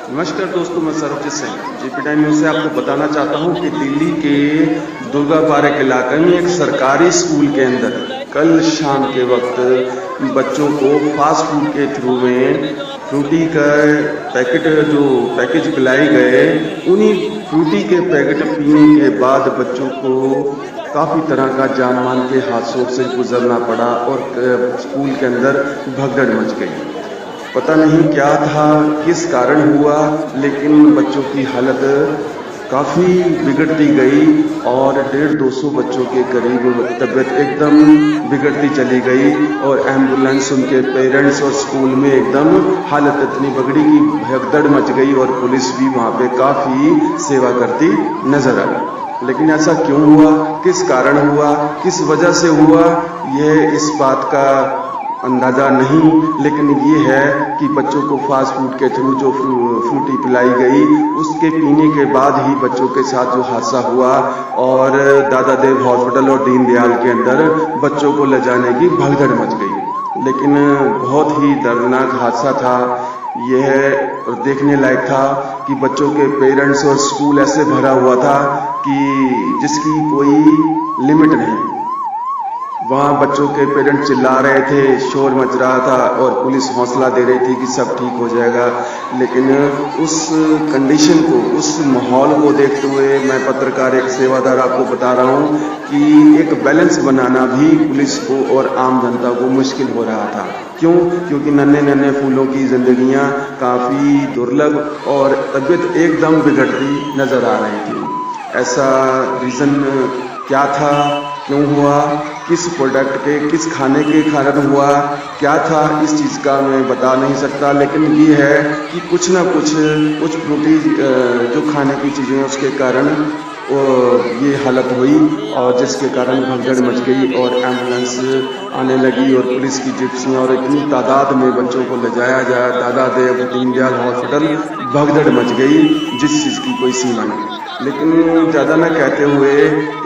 नमस्कार दोस्तों, मैं Sarabjit Singh GP time news से आपको बताना चाहता हूं कि दिल्ली के दुर्गा पार्क इलाके में एक सरकारी स्कूल के अंदर कल शाम के वक्त बच्चों को फास्ट फूड के थ्रू में फ्रूटी का पैकेज पिलाए गए। उन्हीं फ्रूटी के पैकेट पीने के बाद बच्चों को काफ़ी तरह का जान मान के हादसों से गुजरना पड़ा और स्कूल के अंदर भगदड़ मच गई। पता नहीं क्या था, किस कारण हुआ, लेकिन बच्चों की हालत काफ़ी बिगड़ती गई और 150-200 बच्चों के करीब तबीयत एकदम बिगड़ती चली गई और एम्बुलेंस, उनके पेरेंट्स और स्कूल में एकदम हालत इतनी बिगड़ी कि भगदड़ मच गई और पुलिस भी वहाँ पे काफ़ी सेवा करती नजर आई। लेकिन ऐसा क्यों हुआ, किस कारण हुआ, किस वजह से हुआ, यह इस बात का अंदाज़ा नहीं, लेकिन ये है कि बच्चों को फास्ट फूड के थ्रू जो फ्रूटी पिलाई गई, उसके पीने के बाद ही बच्चों के साथ जो हादसा हुआ और दादा देव हॉस्पिटल और दीनदयाल के अंदर बच्चों को ले जाने की भगदड़ मच गई। लेकिन बहुत ही दर्दनाक हादसा था यह और देखने लायक था कि बच्चों के पेरेंट्स और स्कूल ऐसे भरा हुआ था कि जिसकी कोई लिमिट नहीं। वहाँ बच्चों के पेरेंट्स चिल्ला रहे थे, शोर मच रहा था और पुलिस हौसला दे रही थी कि सब ठीक हो जाएगा। लेकिन उस कंडीशन को, उस माहौल को देखते हुए मैं पत्रकार, एक सेवादार आपको बता रहा हूँ कि एक बैलेंस बनाना भी पुलिस को और आम जनता को मुश्किल हो रहा था। क्यों? क्योंकि नन्हे नन्हे फूलों की जिंदगियाँ काफ़ी दुर्लभ और तबीयत एकदम बिगड़ती नजर आ रही थी। ऐसा रीज़न क्या था, क्यों हुआ, किस प्रोडक्ट के, किस खाने के कारण हुआ, क्या था, इस चीज़ का मैं बता नहीं सकता। लेकिन ये है कि कुछ ना कुछ फ्रूटी जो खाने की चीज़ें उसके कारण ये हालत हुई और जिसके कारण भगदड़ मच गई और एम्बुलेंस आने लगी और पुलिस की जिप्सियाँ और इतनी तादाद में बच्चों को ले जाया जाए दादा देव दीनदयाल हॉस्पिटल, भगदड़ मच गई जिस चीज़ की कोई सीमा नहीं। लेकिन ज़्यादा न कहते हुए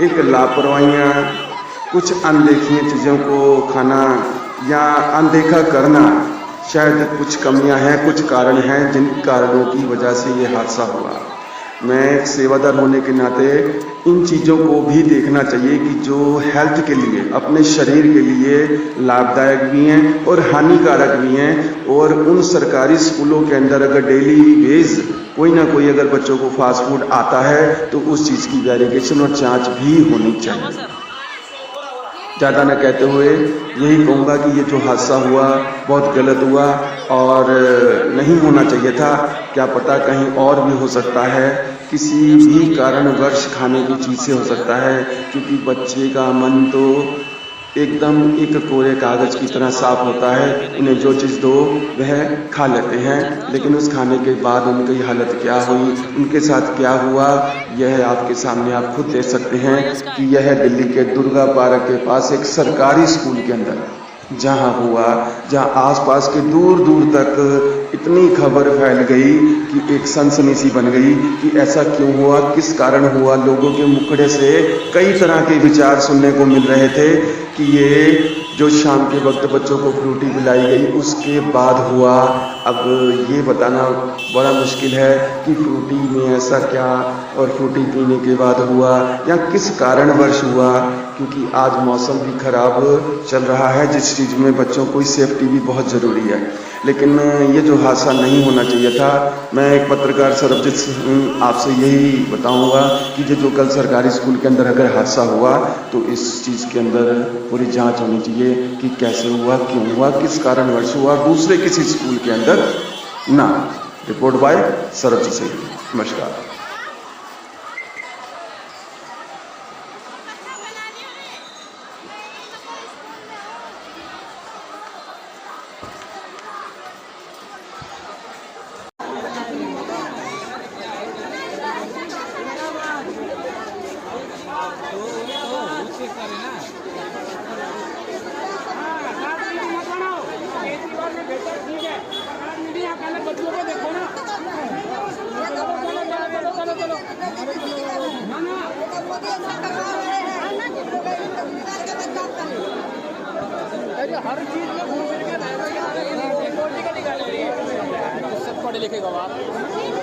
एक लापरवाहियाँ, कुछ अनदेखी चीज़ों को खाना या अनदेखा करना, शायद कुछ कमियां हैं, कुछ कारण हैं जिन कारणों की वजह से ये हादसा हुआ। मैं एक सेवादार होने के नाते इन चीज़ों को भी देखना चाहिए कि जो हेल्थ के लिए, अपने शरीर के लिए लाभदायक भी हैं और हानिकारक भी हैं। और उन सरकारी स्कूलों के अंदर अगर डेली बेस कोई ना कोई अगर बच्चों को फास्ट फूड आता है तो उस चीज़ की वेरिफिकेशन और जांच भी होनी चाहिए। ज़्यादा न कहते हुए यही कहूँगा कि ये जो हादसा हुआ बहुत गलत हुआ और नहीं होना चाहिए था। क्या पता कहीं और भी हो सकता है, किसी भी कारणवश खाने की चीज़ से हो सकता है, क्योंकि बच्चे का मन तो एकदम एक कोरे कागज़ की तरह साफ होता है। उन्हें जो चीज़ दो वह खा लेते हैं, लेकिन उस खाने के बाद उनकी हालत क्या हुई, उनके साथ क्या हुआ, यह आपके सामने आप खुद देख सकते हैं कि यह दिल्ली के दुर्गा पार्क के पास एक सरकारी स्कूल के अंदर जहां हुआ, जहां आसपास के दूर दूर तक इतनी खबर फैल गई कि एक सनसनी सी बन गई कि ऐसा क्यों हुआ, किस कारण हुआ। लोगों के मुखड़े से कई तरह के विचार सुनने को मिल रहे थे कि ये जो शाम के वक्त बच्चों को फ्रूटी पिलाई गई उसके बाद हुआ। अब ये बताना बड़ा मुश्किल है कि फ्रूटी में ऐसा क्या और फ्रूटी पीने के बाद हुआ या किस कारणवश हुआ, क्योंकि आज मौसम भी खराब चल रहा है जिस चीज़ में बच्चों को सेफ्टी भी बहुत ज़रूरी है। लेकिन ये जो हादसा नहीं होना चाहिए था। मैं एक पत्रकार सरबजीत सिंह आपसे यही बताऊंगा कि जो कल सरकारी स्कूल के अंदर अगर हादसा हुआ तो इस चीज़ के अंदर पूरी जांच होनी चाहिए कि कैसे हुआ, क्यों हुआ, किस कारणवश हुआ, दूसरे किसी स्कूल के अंदर ना। Report by Sarabjit Singh. नमस्कार। बच्चों को देखो ना, हर चीज में घूम फिर के पढ़े लिखे गवाह